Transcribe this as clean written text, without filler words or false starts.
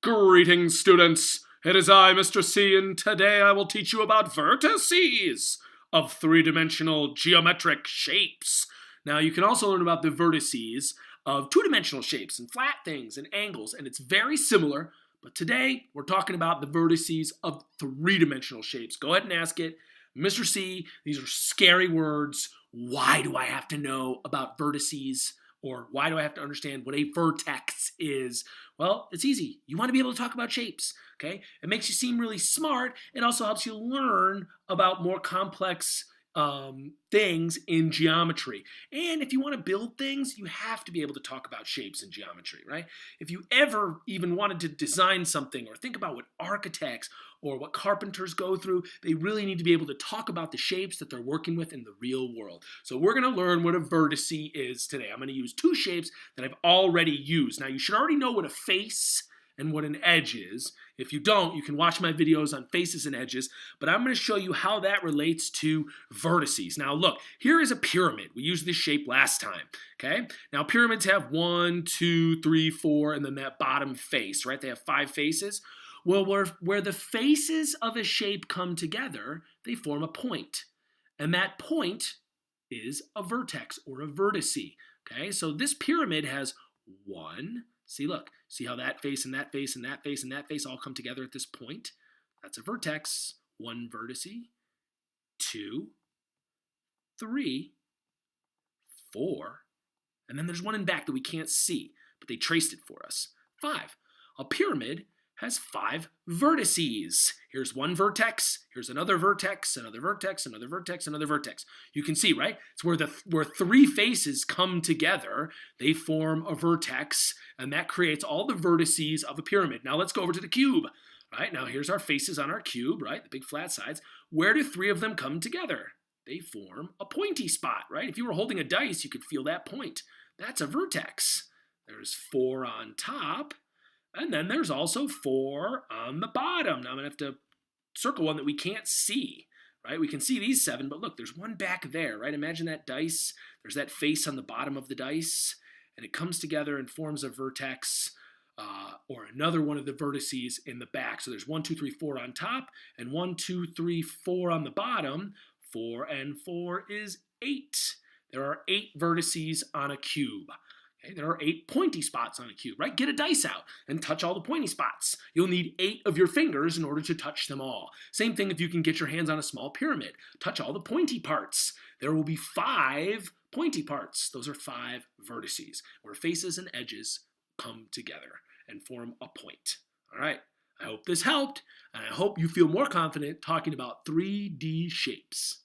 Greetings, students. It is I, Mr. C, and today I will teach you about vertices of three-dimensional geometric shapes. Now, you can also learn about the vertices of two-dimensional shapes and flat things and angles, and it's very similar, but today we're talking about the vertices of three-dimensional shapes. Go ahead and ask it. Mr. C, these are scary words. Why do I have to know about vertices? Or why do I have to understand what a vertex is? Well, it's easy. You want to be able to talk about shapes, okay? It makes you seem really smart. It also helps you learn about more complex things in geometry. And if you want to build things, you have to be able to talk about shapes in geometry, right? If you ever even wanted to design something or think about what architects or what carpenters go through, they really need to be able to talk about the shapes that they're working with in the real world. So we're going to learn what a vertex is today. I'm going to use two shapes that I've already used. Now, you should already know what a face and what an edge is. If you don't, you can watch my videos on faces and edges, but I'm going to show you how that relates to vertices. Now look, here is a pyramid. We used this shape last time, okay? Now pyramids have 1, 2, 3, 4, and then that bottom face, right? They have 5 faces. Well, where the faces of a shape come together, they form a point. And that point is a vertex or a vertice, okay? So this pyramid has 1, see, look, see how that face and that face and that face and that face all come together at this point? That's a vertex. 1 vertice, 2, 3, 4, and then there's one in back that we can't see, but they traced it for us. 5. A pyramid has 5 vertices. Here's one vertex, here's another vertex, another vertex, another vertex, another vertex. You can see, right? It's where 3 faces come together, they form a vertex, and that creates all the vertices of a pyramid. Now let's go over to the cube. Right, now here's our faces on our cube, right? The big flat sides. Where do 3 of them come together? They form a pointy spot, right? If you were holding a dice, you could feel that point. That's a vertex. There's 4 on top. And then there's also 4 on the bottom. Now I'm going to have to circle one that we can't see, right? We can see these 7, but look, there's one back there, right? Imagine that dice. There's that face on the bottom of the dice, and it comes together and forms a vertex, or another one of the vertices in the back. So there's 1, 2, 3, 4 on top, and 1, 2, 3, 4 on the bottom. 4 and 4 is 8. There are 8 vertices on a cube. Okay, there are 8 pointy spots on a cube, right? Get a dice out and touch all the pointy spots. You'll need 8 of your fingers in order to touch them all. Same thing if you can get your hands on a small pyramid. Touch all the pointy parts. There will be 5 pointy parts. Those are 5 vertices, where faces and edges come together and form a point. All right, I hope this helped, and I hope you feel more confident talking about 3D shapes.